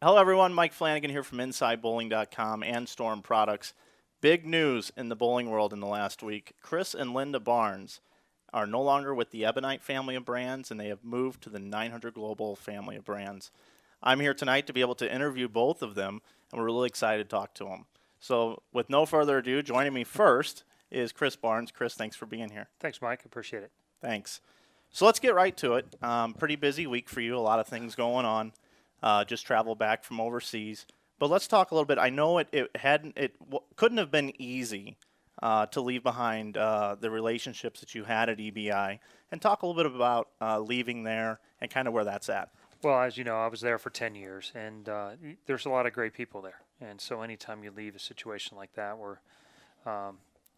Hello, everyone. Mike Flanagan here from InsideBowling.com and Storm Products. Big news in the bowling world in the last week. Chris and Linda Barnes are no longer with the Ebonite family of brands, and they have moved to the 900 Global family of brands. I'm here tonight to be able to interview both of them, and we're really excited to talk to them. So, with no further ado, joining me first is Chris Barnes. Chris, thanks for being here. Thanks, Mike. Appreciate it. Thanks. So let's get right to it. Pretty busy week for you. A lot of things going on. Just traveled back from overseas. But let's talk a little bit. I know couldn't have been easy to leave behind the relationships that you had at EBI, and talk a little bit about leaving there and kind of where that's at. Well, as you know, I was there for 10 years, and there's a lot of great people there. And so anytime you leave a situation like that where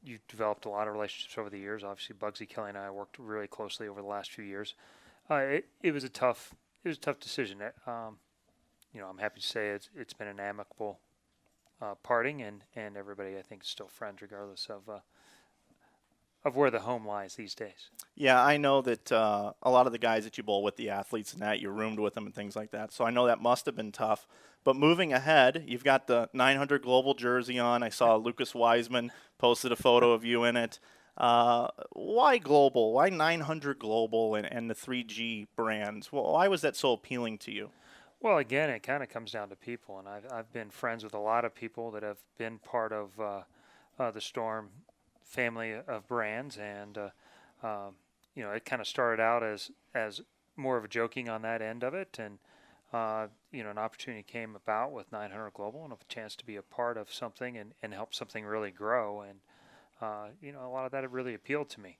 you've developed a lot of relationships over the years, obviously Bugsy Kelly and I worked really closely over the last few years. It was a tough decision. I'm happy to say it's been an amicable parting, and everybody, I think, is still friends regardless of where the home lies these days. Yeah, I know that a lot of the guys that you bowl with, the athletes and that, you roomed with them and things like that. So I know that must have been tough. But moving ahead, you've got the 900 Global jersey on. I saw Lucas Wiseman posted a photo of you in it. Why Global? Why 900 Global and the 3G brands? Well, why was that so appealing to you? Well, again, it kind of comes down to people, and I've been friends with a lot of people that have been part of the Storm family of brands, and it kind of started out as more of a joking on that end of it, and an opportunity came about with 900 Global and a chance to be a part of something and help something really grow, and a lot of that really appealed to me.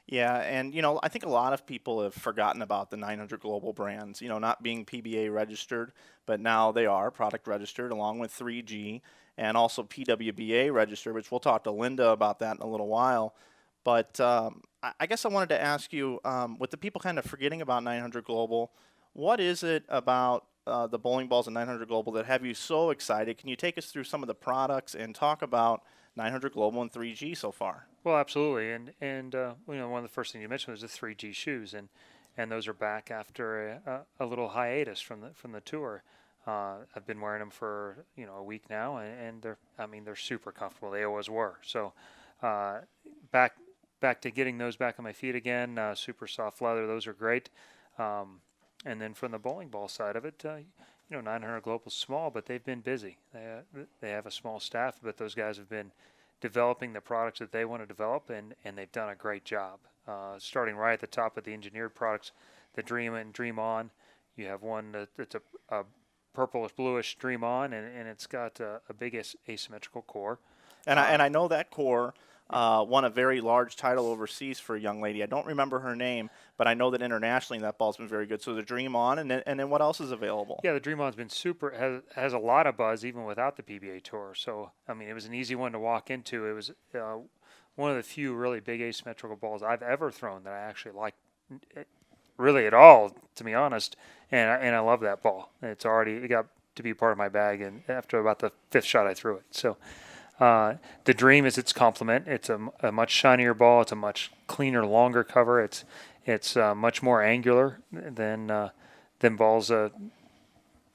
Yeah, and I think a lot of people have forgotten about the 900 Global brands, not being PBA registered, but now they are product registered along with 3G and also PWBA registered, which we'll talk to Linda about that in a little while. But I guess I wanted to ask you, with the people kind of forgetting about 900 Global, what is it about the bowling balls and 900 Global that have you so excited? Can you take us through some of the products and talk about 900 Global and 3G so far? Well, absolutely, and one of the first things you mentioned was the 3G shoes, and those are back after a little hiatus from the tour. I've been wearing them for a week now, and they're super comfortable. They always were. So back to getting those back on my feet again. Super soft leather. Those are great. And then from the bowling ball side of it, 900 Global's small, but they've been busy. They have a small staff, but those guys have been developing the products that they want to develop, and they've done a great job. Starting right at the top of the engineered products, the Dream and Dream On. You have one that's a purplish bluish Dream On, and it's got a big asymmetrical core. And I know that core won a very large title overseas for a young lady. I don't remember her name, but I know that internationally that ball's been very good. So the Dream On, and then what else is available? Yeah, the Dream On's been super, has a lot of buzz even without the PBA Tour. So, it was an easy one to walk into. It was one of the few really big asymmetrical balls I've ever thrown that I actually like really at all, to be honest. And I love that ball. It got to be part of my bag, and after about the fifth shot I threw it. So the Dream is its complement. It's a much shinier ball. It's a much cleaner, longer cover. It's much more angular than balls.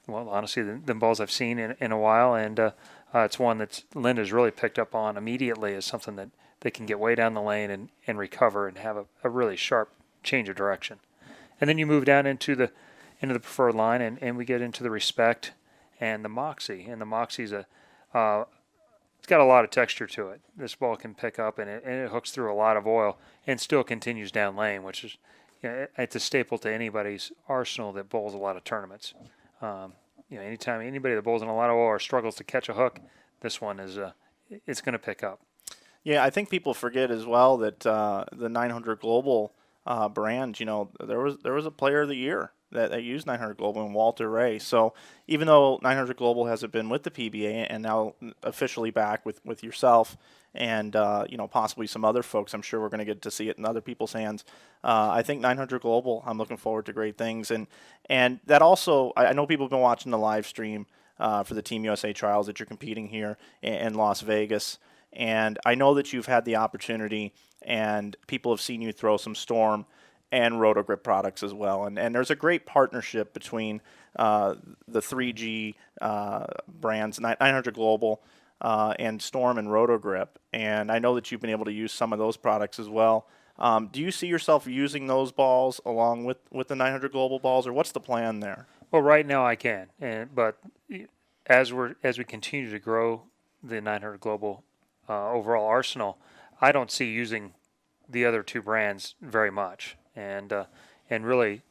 Honestly, than balls I've seen in a while. And it's one that Linda's really picked up on immediately as something that they can get way down the lane and recover and have a really sharp change of direction. And then you move down into the preferred line, and we get into the Respect and the Moxie. And the Moxie's it's got a lot of texture to it. This ball can pick up, and it hooks through a lot of oil and still continues down lane, which is it's a staple to anybody's arsenal that bowls a lot of tournaments. Anytime anybody that bowls in a lot of oil or struggles to catch a hook, this one is it's going to pick up. Yeah, I think people forget as well that the 900 Global brand, there was a player of the year that used 900 Global and Walter Ray. So even though 900 Global hasn't been with the PBA and now officially back with yourself and possibly some other folks, I'm sure we're going to get to see it in other people's hands. I think 900 Global, I'm looking forward to great things, and that also, I know people have been watching the live stream for the Team USA trials that you're competing here in Las Vegas. And I know that you've had the opportunity and people have seen you throw some Storm and Roto Grip products as well. And there's a great partnership between the 3G brands, 900 Global, and Storm and Roto Grip. And I know that you've been able to use some of those products as well. Do you see yourself using those balls along with the 900 Global balls, or what's the plan there? Well, right now I can, but as we continue to grow the 900 Global overall arsenal, I don't see using the other two brands very much. And really,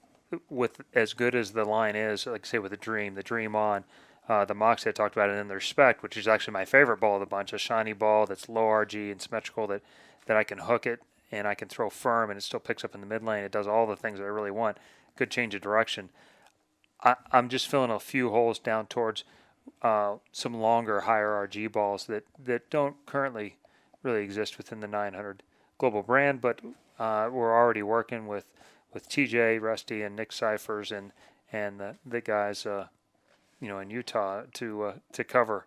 with as good as the line is, like say with the Dream On, the Moxie I talked about, and then the Respect, which is actually my favorite ball of the bunch, a shiny ball that's low RG and symmetrical that I can hook it and I can throw firm and it still picks up in the mid lane. It does all the things that I really want. Good change of direction. I'm just filling a few holes down towards some longer, higher RG balls that don't currently really exist within the 900 Global brand, but we're already working with TJ, Rusty, and Nick Cyphers and the guys in Utah to cover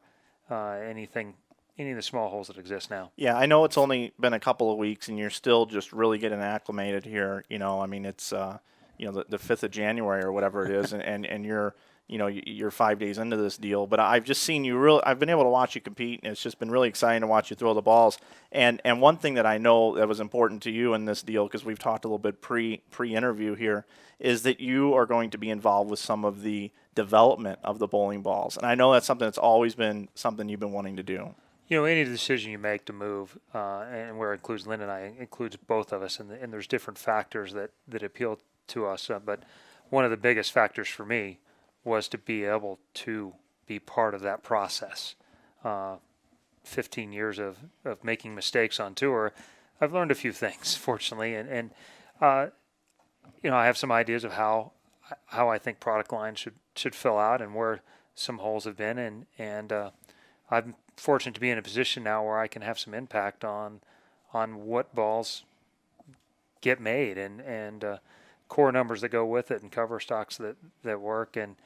any of the small holes that exist now. Yeah, I know it's only been a couple of weeks, and you're still just really getting acclimated here. I mean, it's the 5th of January or whatever it is, and you're 5 days into this deal. But I've just seen you I've been able to watch you compete, and it's just been really exciting to watch you throw the balls. And one thing that I know that was important to you in this deal, because we've talked a little bit pre-interview here, is that you are going to be involved with some of the development of the bowling balls. And I know that's something that's always been something you've been wanting to do. Any decision you make to move, and where it includes Lynn and I, includes both of us, and there's different factors that appeal to us. But one of the biggest factors for me was to be able to be part of that process. 15 years of making mistakes on tour, I've learned a few things, fortunately, and I have some ideas of how I think product lines should fill out and where some holes have been, and I'm fortunate to be in a position now where I can have some impact on what balls get made and core numbers that go with it and cover stocks that work and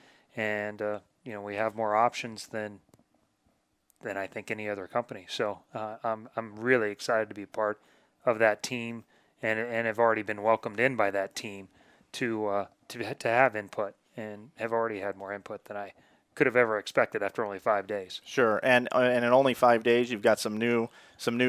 we have more options than I think any other company. So I'm really excited to be part of that team and have already been welcomed in by that team to have input and have already had more input than I could have ever expected after only 5 days. Sure, and in only 5 days, you've got some new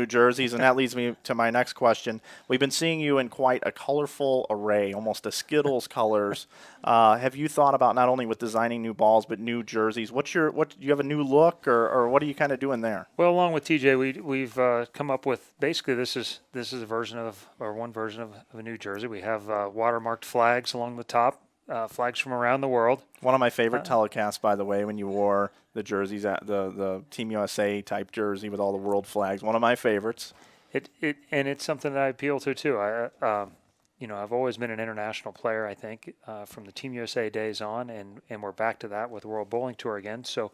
jerseys, and that leads me to my next question. We've been seeing you in quite a colorful array, almost a Skittles colors. Have you thought about not only with designing new balls but new jerseys? Do you have a new look, or what are you kind of doing there? Well, along with TJ, we've come up with basically this is a version of one version of a new jersey. We have watermarked flags along the top. Flags from around the world. One of my favorite telecasts, by the way, when you wore the jerseys, the Team USA type jersey with all the world flags. One of my favorites. It's something that I appeal to too. I've always been an international player. I think from the Team USA days on, and we're back to that with the World Bowling Tour again. So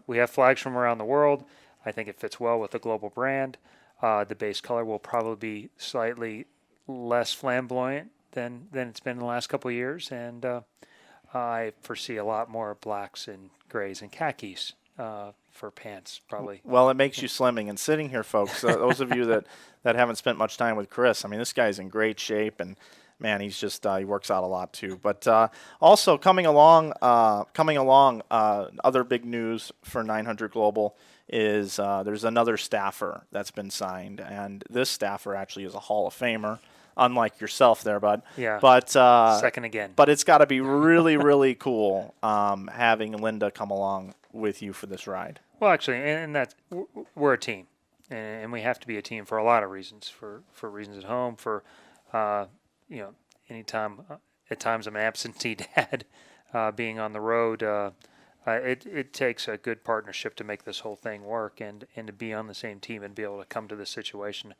we have flags from around the world. I think it fits well with the global brand. The base color will probably be slightly less flamboyant than it's been in the last couple of years, and I foresee a lot more blacks and grays and khakis for pants, probably. Well, it makes you slimming. And sitting here, folks, those of you that haven't spent much time with Chris, I mean, this guy's in great shape, and man, he's just he works out a lot too. But also coming along, other big news for 900 Global is there's another staffer that's been signed, and this staffer actually is a Hall of Famer. Unlike yourself there, bud. Yeah. But second again. But it's got to be really, really cool having Linda come along with you for this ride. Well, actually, and that's we're a team, and we have to be a team for a lot of reasons. For reasons at home, for anytime at times I'm an absentee dad, being on the road. It takes a good partnership to make this whole thing work, and to be on the same team and be able to come to this situation.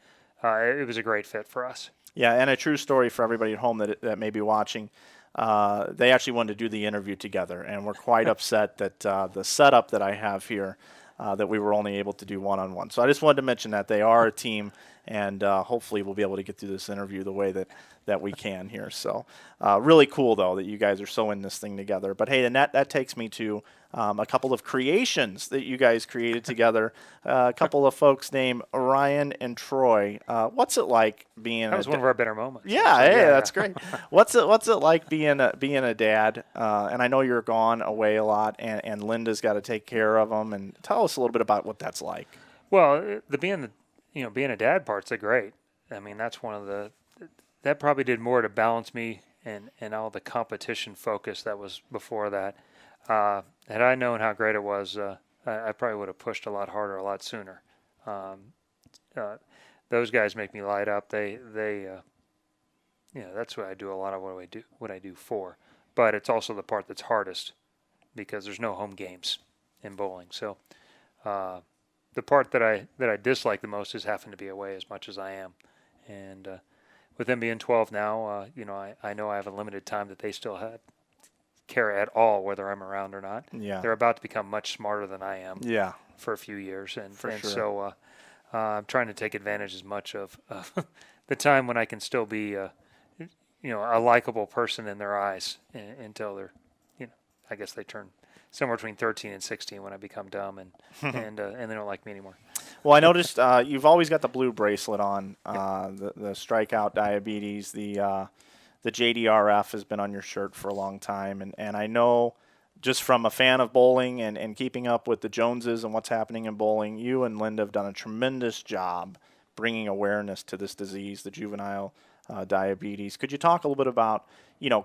It was a great fit for us. Yeah, and a true story for everybody at home that may be watching. They actually wanted to do the interview together, and we're quite upset that the setup that I have here, that we were only able to do one-on-one. So I just wanted to mention that they are a team, and hopefully we'll be able to get through this interview the way that we can here. So really cool, though, that you guys are so in this thing together. But, hey, and that takes me to a couple of creations that you guys created together. A couple of folks named Ryan and Troy. What's it like being That was one of our better moments. Yeah, actually. hey, that's great. What's it like being a dad? And I know you're gone away a lot, and Linda's got to take care of them. And tell us a little bit about what that's like. Well, being a dad part's great. I mean, that's one of that probably did more to balance me and all the competition focus that was before that. Had I known how great it was, I probably would have pushed a lot harder, a lot sooner. Those guys make me light up. They that's what I do. A lot of what I do for. But it's also the part that's hardest because there's no home games in bowling. So the part that I dislike the most is having to be away as much as I am, and with them being 12 now, I know I have a limited time that they still care at all whether I'm around or not. Yeah. They're about to become much smarter than I am. Yeah. For a few years, and Sure. So I'm trying to take advantage as much of the time when I can still be a likable person in their eyes until they're, I guess they turn somewhere between 13 and 16 when I become dumb and they don't like me anymore. Well, I noticed you've always got the blue bracelet on. The strikeout diabetes, the JDRF has been on your shirt for a long time, and I know just from a fan of bowling and keeping up with the Joneses and what's happening in bowling, you and Linda have done a tremendous job bringing awareness to this disease, the juvenile diabetes. Could you talk a little bit about,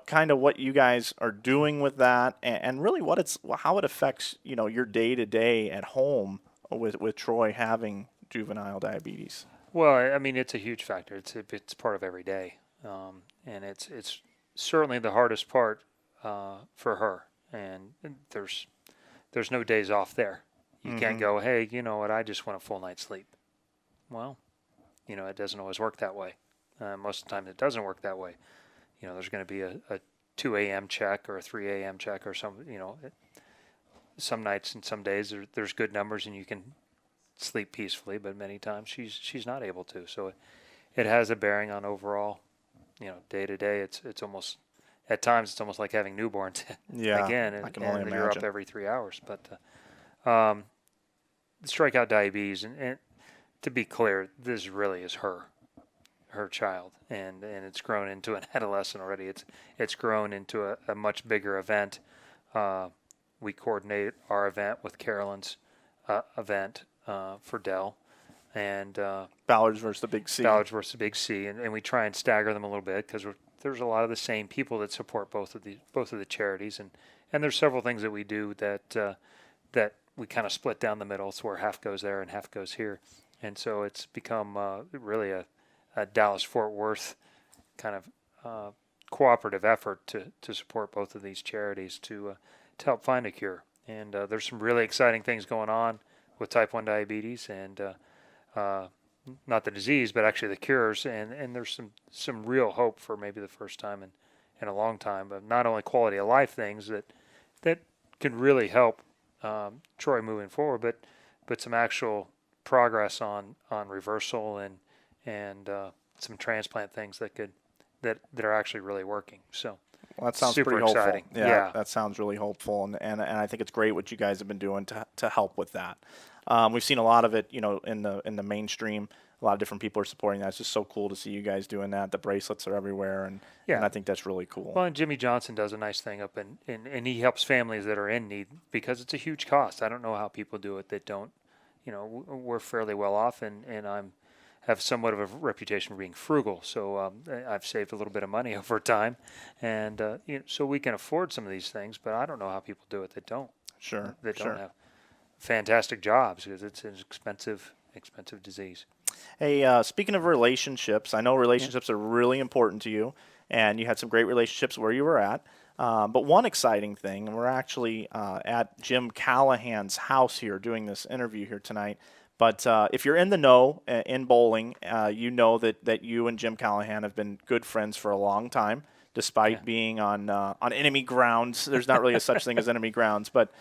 kind of what you guys are doing with that and really how it affects, your day-to-day at home with Troy having juvenile diabetes? Well, I mean, it's a huge factor. It's part of every day, and it's certainly the hardest part for her. And there's no days off there. You can't go, hey, you know what? I just want a full night's sleep. Well, it doesn't always work that way. Most of the time, it doesn't work that way. There's going to be a 2 a.m. check or a 3 a.m. check or some. Some nights and some days there's good numbers and you can sleep peacefully, but many times she's not able to. So it has a bearing on overall, day to day. It's almost. At times, it's almost like having newborns again, and you're up every 3 hours. But the strikeout diabetes, and to be clear, this really is her child, and it's grown into an adolescent already. It's grown into a much bigger event. We coordinate our event with Carolyn's event for Dell, and Ballards versus the Big C. Ballards versus the Big C, and we try and stagger them a little bit because there's a lot of the same people that support both of the charities, and there's several things that we do that we kind of split down the middle, so where half goes there and half goes here, and so it's become really a Dallas-Fort Worth kind of cooperative effort to support both of these charities to help find a cure. And there's some really exciting things going on with type 1 diabetes and not the disease, but actually the cures. And there's some real hope for maybe the first time in a long time, but not only quality of life things that can really help Troy moving forward, but some actual progress on reversal and some transplant things that are actually really working. So well, that sounds super pretty hopeful. exciting. Yeah, that sounds really hopeful, and I think it's great what you guys have been doing to help with that. We've seen a lot of it, in the mainstream. A lot of different people are supporting that. It's just so cool to see you guys doing that. The bracelets are everywhere, and I think that's really cool. Well, and Jimmy Johnson does a nice thing up and he helps families that are in need because it's a huge cost. I don't know how people do it that don't. We're fairly well off, and have somewhat of a reputation for being frugal. So I've saved a little bit of money over time, and so we can afford some of these things. But I don't know how people do it that don't. Sure. That don't have fantastic jobs because it's an expensive disease. Hey, speaking of relationships, I know relationships are really important to you, and you had some great relationships where you were at. But one exciting thing, and we're actually at Jim Callahan's house here doing this interview here tonight. But if you're in the know in bowling, you know that you and Jim Callahan have been good friends for a long time, despite being on enemy grounds. There's not really a such thing as enemy grounds. But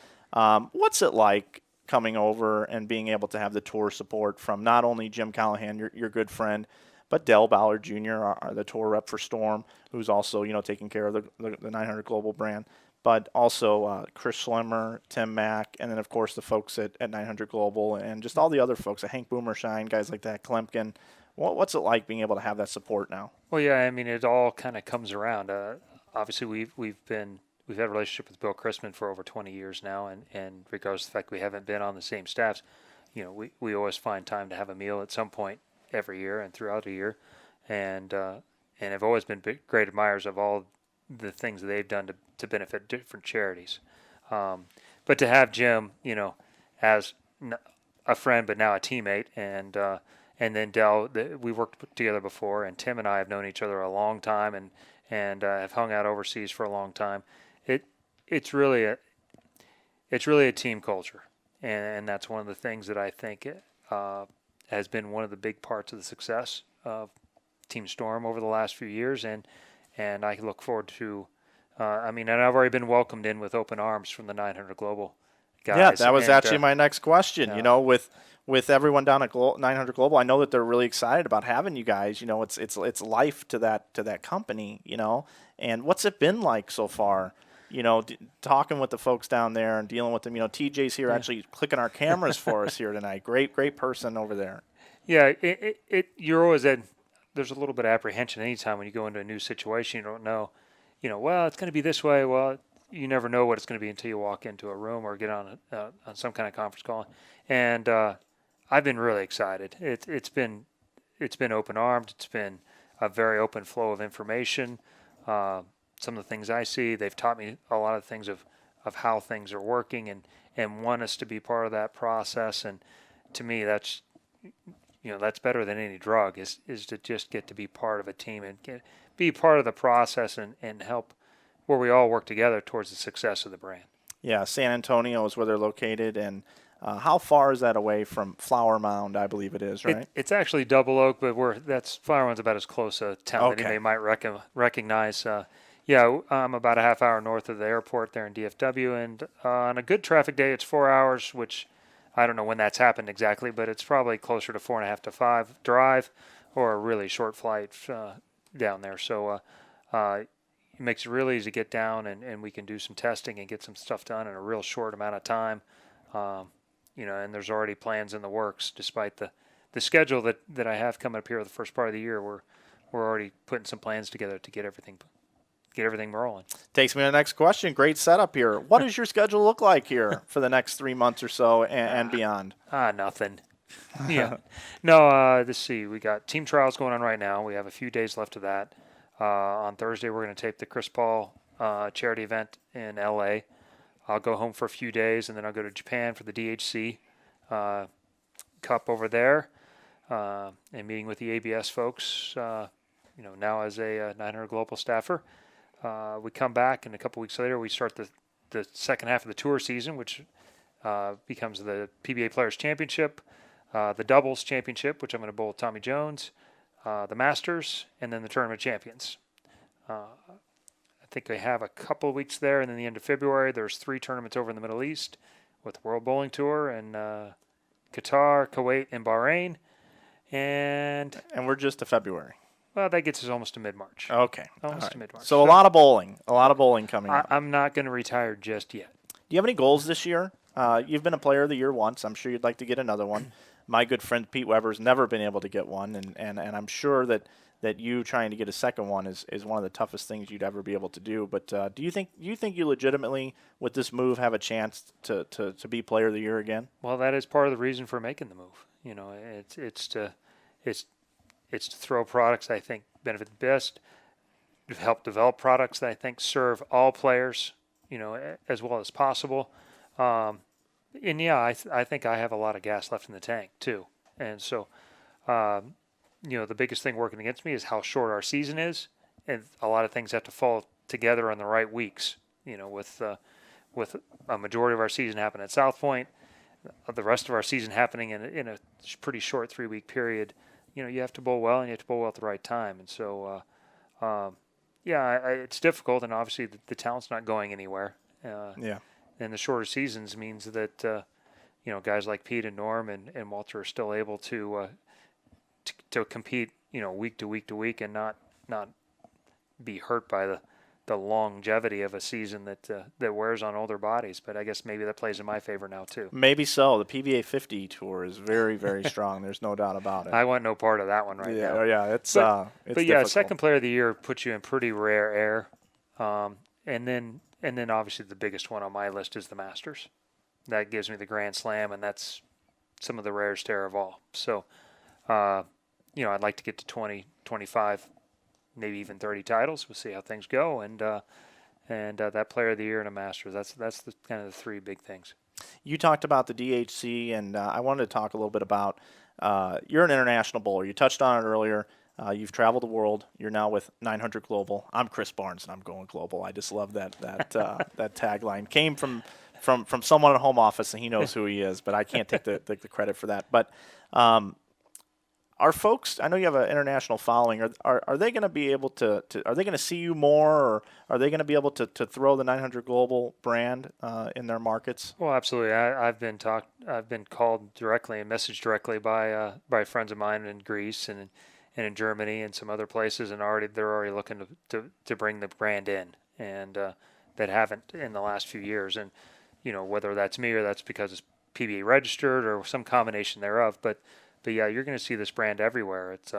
what's it like coming over and being able to have the tour support from not only Jim Callahan, your good friend, but Dell Ballard Jr., the tour rep for Storm, who's also, taking care of the 900 Global brand, but also Chris Schlemmer, Tim Mack, and then, of course, the folks at 900 Global and just all the other folks, Hank Boomershine, guys like that, Klemkin. What's it like being able to have that support now? Well, yeah, I mean, it all kind of comes around. Obviously, we've had a relationship with Bill Chrisman for over 20 years now, and regardless of the fact we haven't been on the same staffs, we always find time to have a meal at some point every year and throughout the year, and have always been great admirers of all the things that they've done to benefit different charities. But to have Jim, as a friend but now a teammate, and then Dell, we worked together before, and Tim and I have known each other a long time, and have hung out overseas for a long time. It's really a team culture, and that's one of the things that I think has been one of the big parts of the success of Team Storm over the last few years, and I look forward to. And I've already been welcomed in with open arms from the 900 Global guys. Yeah, that was actually my next question. With everyone down at 900 Global, I know that they're really excited about having you guys. It's life to that company. And what's it been like so far? Talking with the folks down there and dealing with them. TJ's here actually clicking our cameras for us here tonight. Great person over there. Yeah, you're always there's a little bit of apprehension anytime when you go into a new situation. You don't know, well, it's going to be this way. Well, you never know what it's going to be until you walk into a room or get on some kind of conference call. And I've been really excited. It's been open-armed. It's been a very open flow of information. Some of the things I see, they've taught me a lot of things of how things are working and want us to be part of that process. And to me, that's better than any drug is to just get to be part of a team and be part of the process and help where we all work together towards the success of the brand. Yeah, San Antonio is where they're located, and how far is that away from Flower Mound, I believe it is, right? It's actually Double Oak, but Flower Mound's about as close a town that anybody might recognize. I'm about a half hour north of the airport there in DFW, and on a good traffic day, it's 4 hours, which I don't know when that's happened exactly, but it's probably closer to 4.5 to 5 drive or a really short flight down there. So it makes it really easy to get down, and we can do some testing and get some stuff done in a real short amount of time. And there's already plans in the works, despite the schedule that I have coming up here the first part of the year. We're already putting some plans together to get everything rolling. Takes me to the next question. Great setup here. What does your schedule look like here for the next 3 months or so and beyond? Nothing. Yeah. No, let's see. We got team trials going on right now. We have a few days left of that. On Thursday, we're going to tape the Chris Paul charity event in L.A. I'll go home for a few days, and then I'll go to Japan for the DHC Cup over there, and meeting with the ABS folks, now as a 900 Global staffer. We come back, and a couple weeks later, we start the second half of the tour season, which becomes the PBA Players Championship, the Doubles Championship, which I'm going to bowl with Tommy Jones, the Masters, and then the Tournament Champions. I think they have a couple of weeks there, and then the end of February, there's 3 tournaments over in the Middle East with the World Bowling Tour and Qatar, Kuwait, and Bahrain. And we're just to February. Well, that gets us almost to mid-March. Okay. Almost to mid-March. So a lot of bowling coming up. I'm not going to retire just yet. Do you have any goals this year? You've been a player of the year once. I'm sure you'd like to get another one. My good friend Pete Weber's never been able to get one, and I'm sure that you trying to get a second one is one of the toughest things you'd ever be able to do. But do you think you legitimately, with this move, have a chance to be player of the year again? Well, that is part of the reason for making the move. It's to throw products I think benefit the best, to help develop products that I think serve all players, as well as possible. I think I have a lot of gas left in the tank too, and so. The biggest thing working against me is how short our season is, and a lot of things have to fall together on the right weeks. With a majority of our season happening at South Point, the rest of our season happening in a pretty short 3-week period. You have to bowl well, and you have to bowl well at the right time. And so, it's difficult, and obviously the talent's not going anywhere. And the shorter seasons means that guys like Pete and Norm and Walter are still able to compete, week to week to week, and not be hurt by the longevity of a season that wears on older bodies. But I guess maybe that plays in my favor now too. Maybe so. The PBA 50 tour is very, very strong. There's no doubt about it. I want no part of that one right now. Yeah, it's but yeah, difficult. second player of the year puts you in pretty rare air, and then obviously the biggest one on my list is the Masters. That gives me the Grand Slam, and that's some of the rarest air of all. So, I'd like to get to 20, 25, maybe even 30 titles. We'll see how things go, and that player of the year and a Masters. That's the kind of the three big things. You talked about the DHC, and I wanted to talk a little bit about you're an international bowler. You touched on it earlier. You've traveled the world. You're now with 900 Global. I'm Chris Barnes, and I'm going global. I just love that that tagline. Came from someone at home office, and he knows who he is, but I can't take the credit for that. But are folks, I know you have an international following, are they going to be able to are they going to see you more, or are they going to be able to throw the 900 Global brand in their markets? Well, absolutely. I've been called directly and messaged directly by friends of mine in Greece and in Germany and some other places, and they're already looking to bring the brand in, and that haven't in the last few years. And whether that's me or that's because it's PBA registered or some combination thereof, but yeah, you're going to see this brand everywhere. It's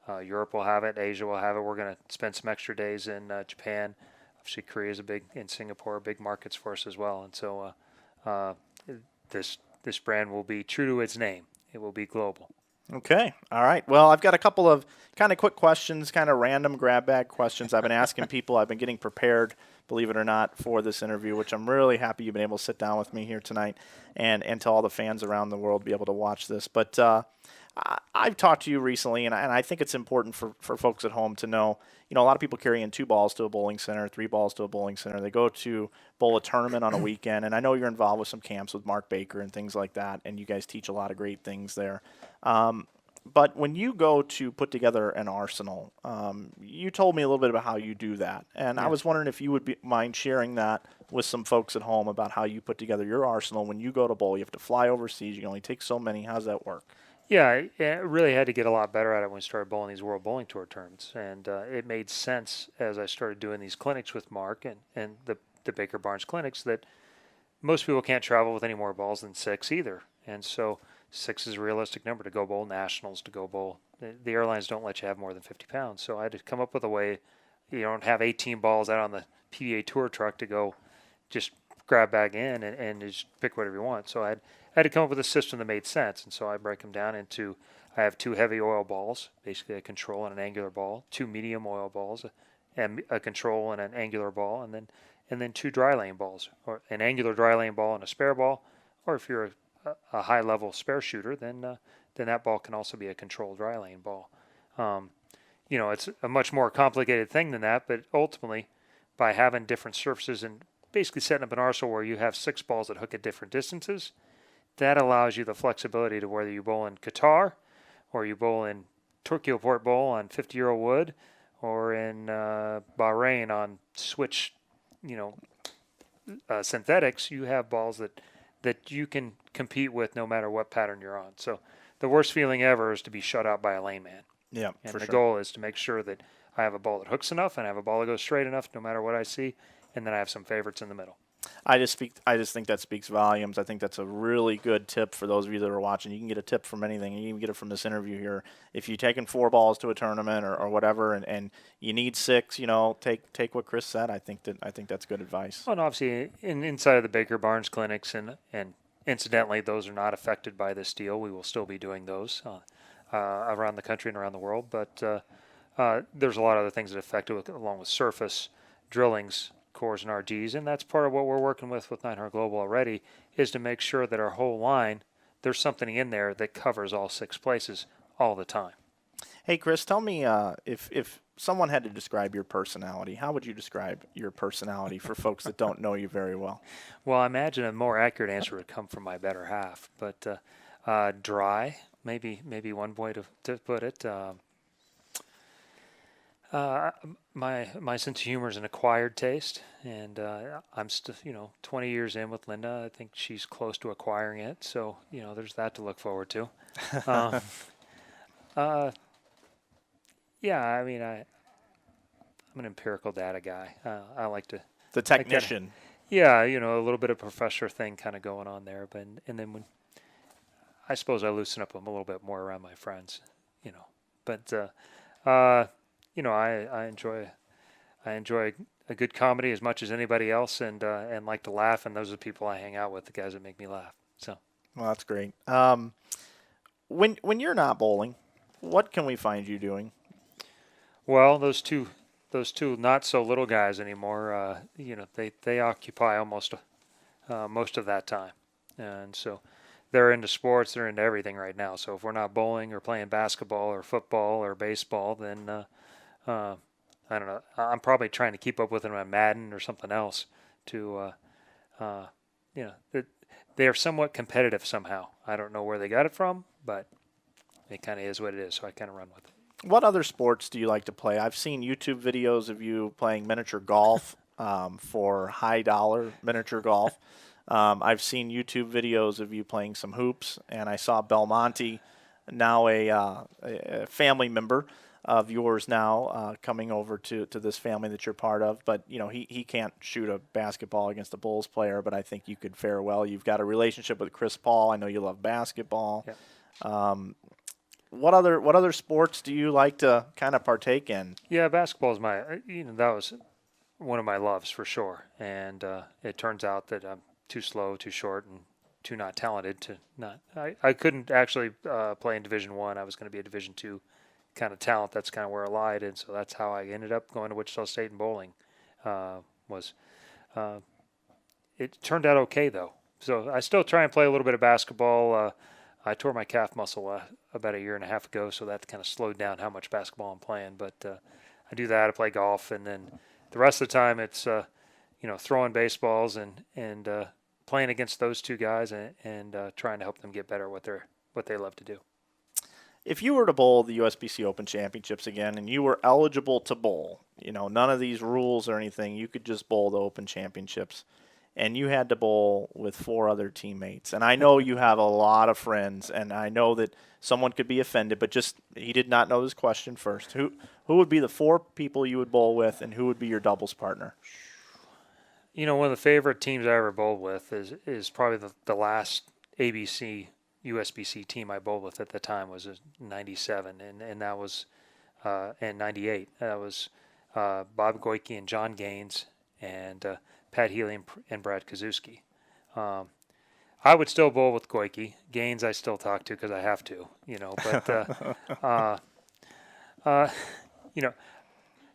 Europe will have it, Asia will have it. We're going to spend some extra days in Japan. Obviously, Korea is in Singapore, big markets for us as well. And so this brand will be true to its name. It will be global. Okay. All right. Well, I've got a couple of kind of quick questions, kind of random grab bag questions I've been asking people. I've been getting prepared, believe it or not, for this interview, which I'm really happy you've been able to sit down with me here tonight and to all the fans around the world be able to watch this. But I've talked to you recently, and I think it's important for folks at home to know, a lot of people carry in 2 balls to a bowling center, 3 balls to a bowling center. They go to bowl a tournament on a weekend, and I know you're involved with some camps with Mark Baker and things like that, and you guys teach a lot of great things there. But when you go to put together an arsenal, you told me a little bit about how you do that. And I was wondering if you would mind sharing that with some folks at home about how you put together your arsenal. When you go to bowl, you have to fly overseas. You can only take so many. How does that work? Yeah, I really had to get a lot better at it when we started bowling these World Bowling Tour tournaments. And it made sense as I started doing these clinics with Mark and the Baker Barnes clinics that most people can't travel with any more balls than 6 either. And so 6 is a realistic number to go bowl nationals, to go bowl. The airlines don't let you have more than 50 pounds. So I had to come up with a way. You don't have 18 balls out on the PBA tour truck to go just grab back in and just pick whatever you want. So I had to come up with a system that made sense. And so I break them down into, I have 2 heavy oil balls, basically a control and an angular ball, 2 medium oil balls, and a control and an angular ball, and then 2 dry lane balls, or an angular dry lane ball and a spare ball. Or if you're a high-level spare shooter, then that ball can also be a controlled dry lane ball. It's a much more complicated thing than that, but ultimately, by having different surfaces and basically setting up an arsenal where you have 6 balls that hook at different distances, that allows you the flexibility to whether you bowl in Qatar or you bowl in Tokyo Port Bowl on 50-year-old wood or in Bahrain on switch, synthetics. You have balls that you can compete with no matter what pattern you're on. So the worst feeling ever is to be shut out by a lane man. Yeah, and for the sure. goal is to make sure that I have a ball that hooks enough and I have a ball that goes straight enough no matter what I see, and then I have some favorites in the middle. I just think that speaks volumes. I think that's a really good tip for those of you that are watching. You can get a tip from anything. You can get it from this interview here. If you're taking 4 balls to a tournament or whatever, and you need 6, take what Chris said. I think that's good advice. Well, and obviously, inside of the Baker Barnes clinics, and incidentally, those are not affected by this deal. We will still be doing those around the country and around the world. But there's a lot of other things that affect it, along with surface, drillings, cores, and RGs, and that's part of what we're working with 900 Global already, is to make sure that our whole line, there's something in there that covers all 6 places all the time. Hey, Chris, tell me if someone had to describe your personality, how would you describe your personality for folks that don't know you very well? Well, I imagine a more accurate answer would come from my better half, but dry, maybe one way to put it. My sense of humor is an acquired taste, and I'm still 20 years in with Linda. I think she's close to acquiring it, so there's that to look forward to. Um, uh, yeah, I mean I'm an empirical data guy. I like to The I kind of technician. yeah, a little bit of professor thing kind of going on there, but and then when I suppose I loosen up a little bit more around my friends, you know. But uh, I enjoy a good comedy as much as anybody else, and like to laugh. And those are the people I hang out with, the guys that make me laugh. So, Well, that's great. When you're not bowling, what can we find you doing? well, those two not so little guys anymore. They occupy almost most of that time, and so they're into sports. They're into everything right now. So if we're not bowling or playing basketball or football or baseball, then uh, I don't know. I'm probably trying to keep up with them on Madden or something else to uh, you know, they are somewhat competitive somehow. I don't know where they got it from, but it kind of is what it is. So I kind of run with it. What other sports do you like to play? I've seen YouTube videos of you playing miniature golf for high dollar miniature golf. I've seen YouTube videos of you playing some hoops, and I saw Belmonte, now a family member of yours now, coming over to this family that you're part of. But he can't shoot a basketball against a Bulls player, but I think you could fare well. You've got a relationship with Chris Paul. I know you love basketball. Yeah. What other sports do you like to kind of partake in? Yeah, basketball is that was one of my loves for sure. And it turns out that I'm too slow, too short, and too not talented to not. I couldn't actually play in Division One. I was going to be a Division Two kind of talent. That's kind of where I lied, and so that's how I ended up going to Wichita State and bowling. Was It turned out okay though. So I still try and play a little bit of basketball. I tore my calf muscle about a year and a half ago, so that kind of slowed down how much basketball I'm playing. But I do that. I play golf, and then the rest of the time it's throwing baseballs and playing against those two guys and trying to help them get better at what they love to do. If you were to bowl the USBC Open Championships again and you were eligible to bowl, none of these rules or anything, you could just bowl the Open Championships, and you had to bowl with four other teammates. And I know you have a lot of friends, and I know that someone could be offended, but just he did not know this question first. Who would be the four people you would bowl with, and who would be your doubles partner? One of the favorite teams I ever bowled with is probably the last ABC USBC team I bowled with at the time was '97, and that was and '98. That was Bob Goyke and John Gaines and Pat Healy and Brad Kazuski. I would still bowl with Goyke. Gaines I still talk to because I have to, But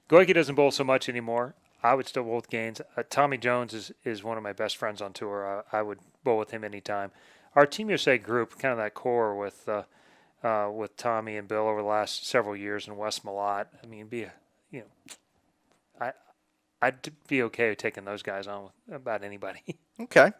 Goyke doesn't bowl so much anymore. I would still bowl with Gaines. Tommy Jones is one of my best friends on tour. I would bowl with him anytime. Our Team USA group, kind of that core with Tommy and Bill over the last several years, and Wes Malott. I mean, I'd be okay with taking those guys on with about anybody. Okay.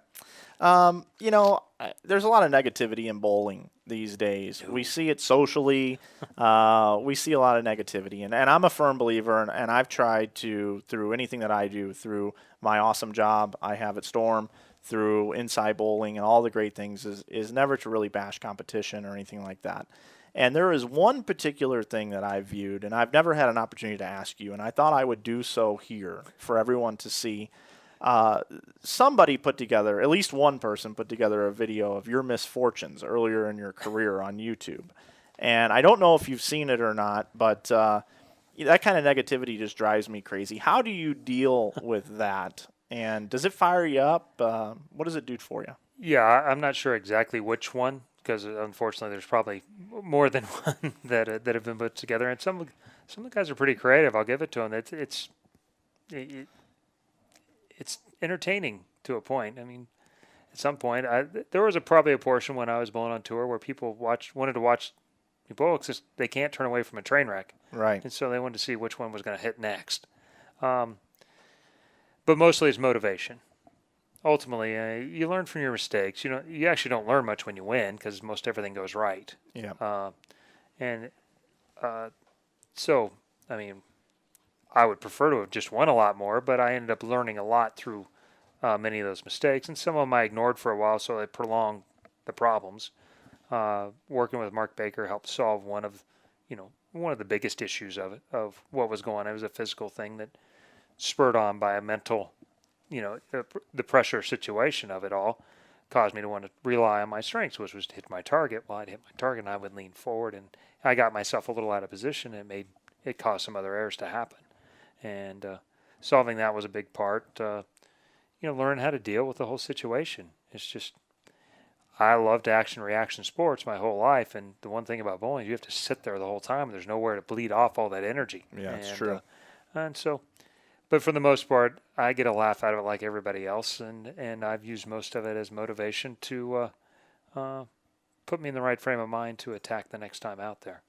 There's a lot of negativity in bowling these days. We see it socially. We see a lot of negativity. And I'm a firm believer, and I've tried to, through anything that I do, through my awesome job I have at Storm, through Inside Bowling and all the great things, is never to really bash competition or anything like that. And there is one particular thing that I've viewed, and I've never had an opportunity to ask you, and I thought I would do so here for everyone to see. Somebody put together, at least one person put together a video of your misfortunes earlier in your career on YouTube. And I don't know if you've seen it or not, but that kind of negativity just drives me crazy. How do you deal with that? And does it fire you up? What does it do for you? Yeah, I'm not sure exactly which one because unfortunately there's probably more than one that have been put together, and some of the guys are pretty creative. I'll give it to them. It's entertaining to a point. I mean, at some point, there was probably a portion when I was bowling on tour where people wanted to watch me bowl because they can't turn away from a train wreck, Right. and so they wanted to see which one was going to hit next. But mostly it's motivation. Ultimately, you learn from your mistakes. You actually don't learn much when you win because most everything goes right. Yeah. And so, I mean, I would prefer to have just won a lot more, but I ended up learning a lot through many of those mistakes, and some of them I ignored for a while, so they prolonged the problems. Working with Mark Baker helped solve one of the biggest issues of what was going on. It was a physical thing that spurred on by a mental, the pressure situation of it all caused me to want to rely on my strengths, which was to hit my target. Well, I'd hit my target and I would lean forward, and I got myself a little out of position, and it caused some other errors to happen. And solving that was a big part. Learn how to deal with the whole situation. It's just, I loved action reaction sports my whole life, and the one thing about bowling is you have to sit there the whole time, and there's nowhere to bleed off all that energy. Yeah, it's true. And so, but for the most part, I get a laugh out of it like everybody else, and I've used most of it as motivation to put me in the right frame of mind to attack the next time out there.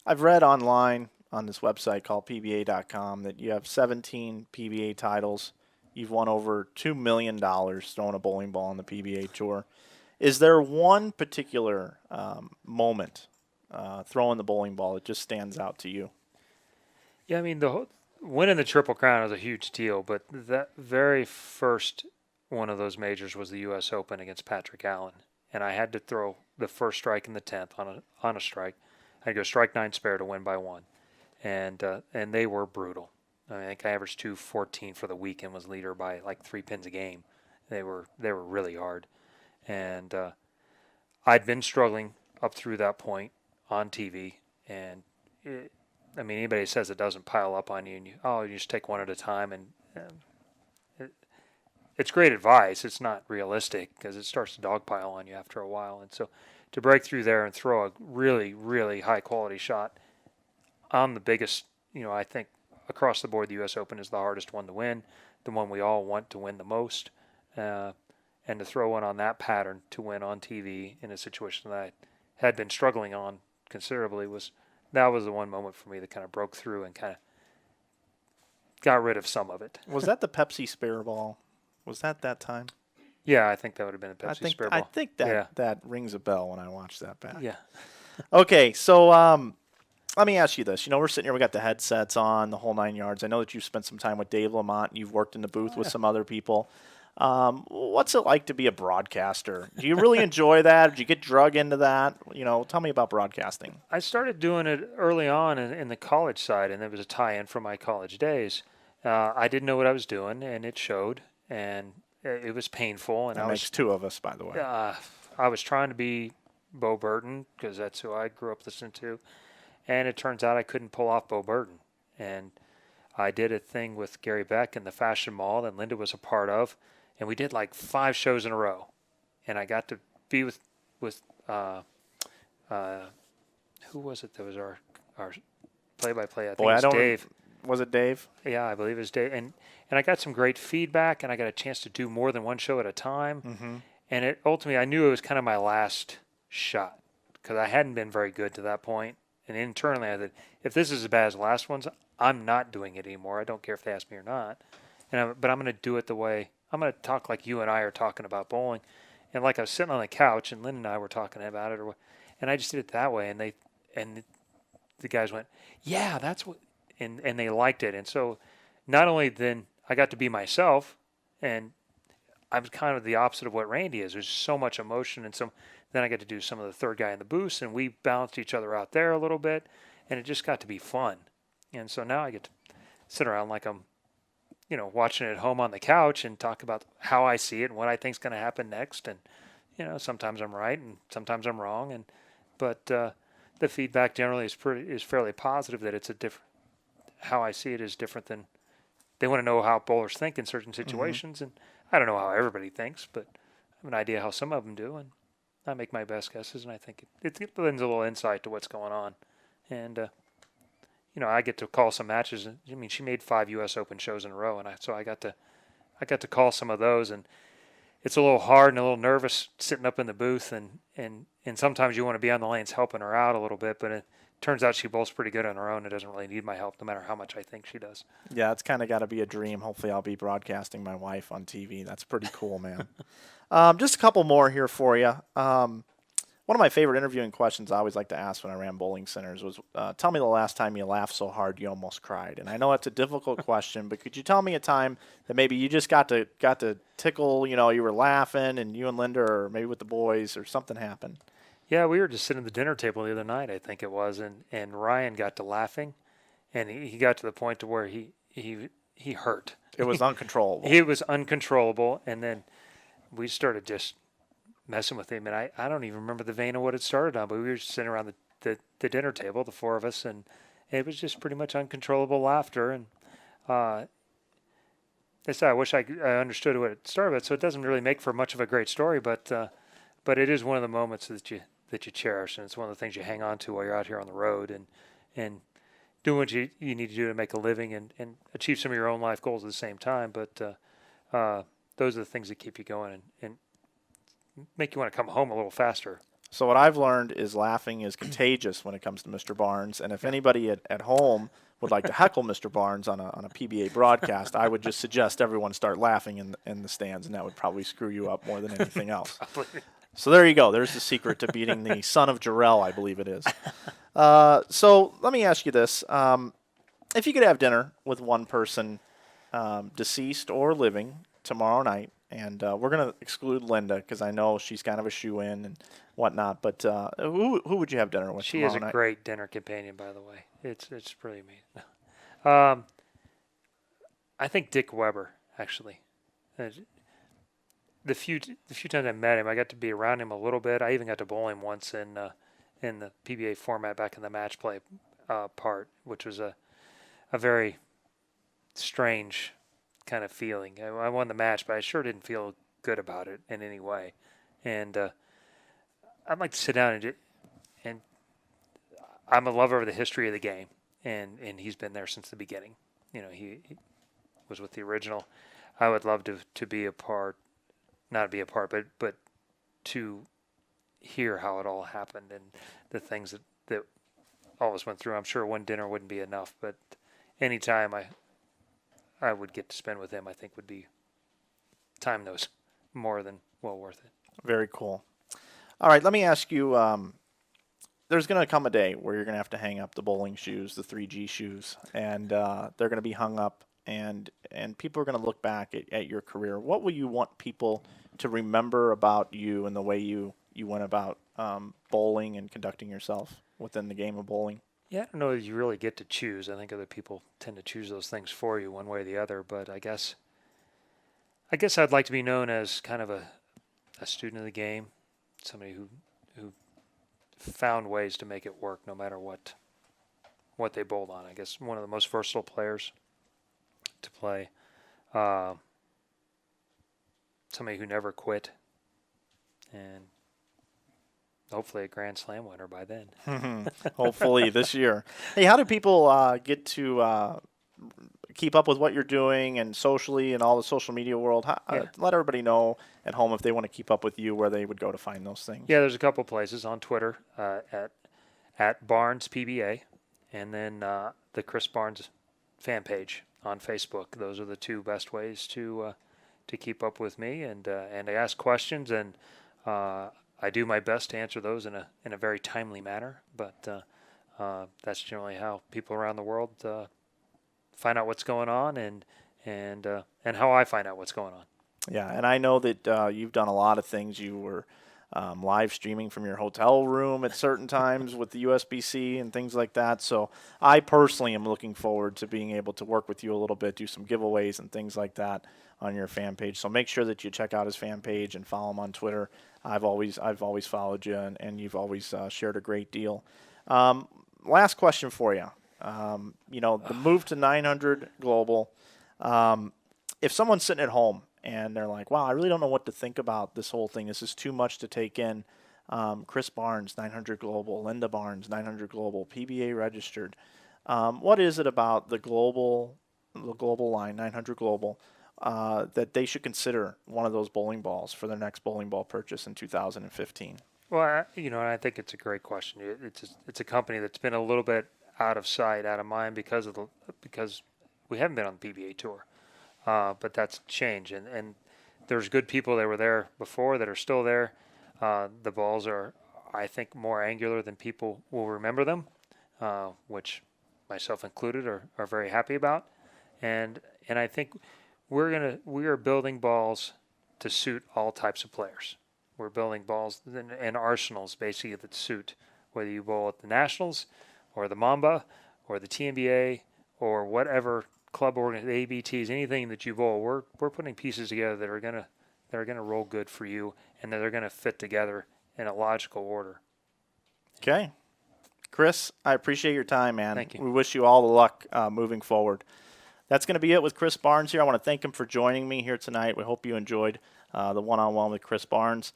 I've read online on this website called PBA.com that you have 17 PBA titles. You've won over $2 million throwing a bowling ball on the PBA Tour. Is there one particular moment throwing the bowling ball that just stands out to you? Yeah, I mean, winning the Triple Crown was a huge deal, but that very first one of those majors was the U.S. Open against Patrick Allen, and I had to throw the first strike in the 10th on a strike. I had to go strike 9 spare to win by 1, and they were brutal. I think I averaged 214 for the week and was leader by like 3 pins a game. They were really hard, and I'd been struggling up through that point on TV, and anybody says it doesn't pile up on you, and you just take one at a time, and it's great advice. It's not realistic because it starts to dogpile on you after a while, and so to break through there and throw a really, really high quality shot on the biggest, I think across the board, the U.S. Open is the hardest one to win, the one we all want to win the most, and to throw one on that pattern to win on TV in a situation that I had been struggling on considerably that was the one moment for me that kind of broke through and kind of got rid of some of it. Was that the Pepsi spare ball? Was that time? Yeah, I think that would have been a Pepsi spare ball. I think that rings a bell when I watch that back. Yeah. Okay, so let me ask you this. We're sitting here, we got the headsets on, the whole 9 yards. I know that you've spent some time with Dave Lamont. You've worked in the booth with some other people. What's it like to be a broadcaster? Do you really enjoy that? Did you get drug into that? Tell me about broadcasting. I started doing it early on in the college side, and it was a tie-in from my college days. I didn't know what I was doing, and it showed, and it was painful. And that makes 2 of us, by the way. I was trying to be Bo Burton because that's who I grew up listening to, and it turns out I couldn't pull off Bo Burton. And I did a thing with Gary Beck in the Fashion Mall that Linda was a part of, and we did like 5 shows in a row, and I got to be with who was it that was our play-by-play? I think it was Dave. Was it Dave? Yeah, I believe it was Dave. And I got some great feedback, and I got a chance to do more than one show at a time. Mm-hmm. And ultimately, I knew it was kind of my last shot because I hadn't been very good to that point. And internally, I said, if this is as bad as the last ones, I'm not doing it anymore. I don't care if they ask me or not. But I'm going to do it the way I'm going to talk like you and I are talking about bowling. And like I was sitting on the couch, and Lynn and I were talking about it, and I just did it that way. And the guys went, yeah, that's what, and they liked it. And so not only then I got to be myself, and I'm kind of the opposite of what Randy is. There's so much emotion, and then I got to do some of the third guy in the booth, and we balanced each other out there a little bit, and it just got to be fun. And so now I get to sit around like I'm, watching it at home on the couch and talk about how I see it and what I think is going to happen next. And, sometimes I'm right and sometimes I'm wrong. But the feedback generally is fairly positive that it's a different, how I see it is different than, they want to know how bowlers think in certain situations. Mm-hmm. And I don't know how everybody thinks, but I have an idea how some of them do. And I make my best guesses, and I think it lends a little insight to what's going on. And, I get to call some matches. She made 5 U.S. Open shows in a row, and so I got to call some of those. And it's a little hard and a little nervous sitting up in the booth, and sometimes you want to be on the lanes helping her out a little bit, but it turns out she bowls pretty good on her own. It doesn't really need my help, no matter how much I think she does. Yeah, it's kind of got to be a dream. Hopefully I'll be broadcasting my wife on TV. That's pretty cool, man. Just a couple more here for you. One of my favorite interviewing questions I always like to ask when I ran bowling centers was, tell me the last time you laughed so hard you almost cried. And I know it's a difficult question, but could you tell me a time that maybe you just got to tickle, you were laughing and you and Linda or maybe with the boys or something happened? Yeah, we were just sitting at the dinner table the other night, I think it was, and Ryan got to laughing, and he got to the point to where he hurt. It was uncontrollable. He was uncontrollable, and then we started just messing with him, and I don't even remember the vein of what it started on, but we were just sitting around the dinner table, the four of us, and it was just pretty much uncontrollable laughter. And I wish I understood what it started with, so it doesn't really make for much of a great story, but it is one of the moments that you cherish, and it's one of the things you hang on to while you're out here on the road and doing what you need to do to make a living and achieve some of your own life goals at the same time. But those are the things that keep you going and make you want to come home a little faster. So what I've learned is laughing is contagious when it comes to Mr. Barnes, and if anybody at home would like to heckle Mr. Barnes on a PBA broadcast, I would just suggest everyone start laughing in the stands, and that would probably screw you up more than anything else. So there you go. There's the secret to beating the son of Jarrell, I believe it is. So let me ask you this. If you could have dinner with one person, deceased or living, tomorrow night, and we're going to exclude Linda because I know she's kind of a shoe-in and whatnot, but who would you have dinner with She tomorrow is a night? great dinner companion, by the way. It's really amazing. I think Dick Weber, actually. The few times I met him, I got to be around him a little bit. I even got to bowl him once in the PBA format back in the match play part, which was a very strange kind of feeling. I won the match, but I sure didn't feel good about it in any way. And I'd like to sit down and I'm a lover of the history of the game, and he's been there since the beginning. He was with the original. I would love to be a part, not be a part, but to hear how it all happened and the things that all of us went through. I'm sure one dinner wouldn't be enough, but any time I would get to spend with him, I think would be time that was more than well worth it. Very cool. All right, let me ask you, there's going to come a day where you're going to have to hang up the bowling shoes, the 3G shoes, and they're going to be hung up, and people are going to look back at your career. What will you want people to remember about you and the way you went about bowling and conducting yourself within the game of bowling? Yeah, I don't know if you really get to choose. I think other people tend to choose those things for you one way or the other, but I guess I'd like to be known as kind of a student of the game, somebody who found ways to make it work no matter what they bowled on. I guess one of the most versatile players to play. Somebody who never quit, and hopefully a Grand Slam winner by then. Hopefully this year. Hey, how do people get to keep up with what you're doing and socially and all the social media world? Let everybody know at home if they want to keep up with you, where they would go to find those things. Yeah, there's a couple places on Twitter at Barnes PBA, and then the Chris Barnes fan page on Facebook. Those are the two best ways to keep up with me and I ask questions, and I do my best to answer those in a very timely manner. But that's generally how people around the world find out what's going on, and how I find out what's going on. Yeah, and I know that you've done a lot of things. You were live streaming from your hotel room at certain times with the USBC and things like that. So I personally am looking forward to being able to work with you a little bit, do some giveaways and things like that on your fan page. So make sure that you check out his fan page and follow him on Twitter. I've always followed you, and you've always shared a great deal. Last question for you. The move to 900 Global. If someone's sitting at home and they're like, wow, I really don't know what to think about this whole thing. This is too much to take in. Chris Barnes, 900 Global, Linda Barnes, 900 Global, PBA registered. What is it about the global line, 900 Global, that they should consider one of those bowling balls for their next bowling ball purchase in 2015? Well, I think it's a great question. It's a company that's been a little bit out of sight, out of mind because we haven't been on the PBA tour. But that's changed, and there's good people that were there before that are still there. The balls are I think, more angular than people will remember them, which myself included are very happy about. And I think we are building balls to suit all types of players. We're building balls and arsenals basically that suit whether you bowl at the Nationals or the Mamba or the TNBA or whatever club organ, the ABTs, anything that you bowl. We're putting pieces together that are gonna roll good for you and that are gonna fit together in a logical order. Okay. Chris, I appreciate your time, man. Thank you. We wish you all the luck moving forward. That's going to be it with Chris Barnes here. I want to thank him for joining me here tonight. We hope you enjoyed the one-on-one with Chris Barnes.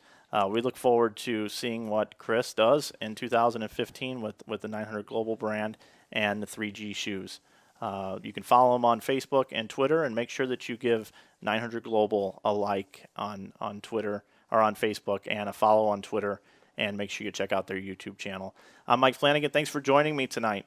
We look forward to seeing what Chris does in 2015 with the 900 Global brand and the 3G shoes. You can follow him on Facebook and Twitter, and make sure that you give 900 Global a like on Twitter or on Facebook and a follow on Twitter, and make sure you check out their YouTube channel. I'm Mike Flanagan. Thanks for joining me tonight.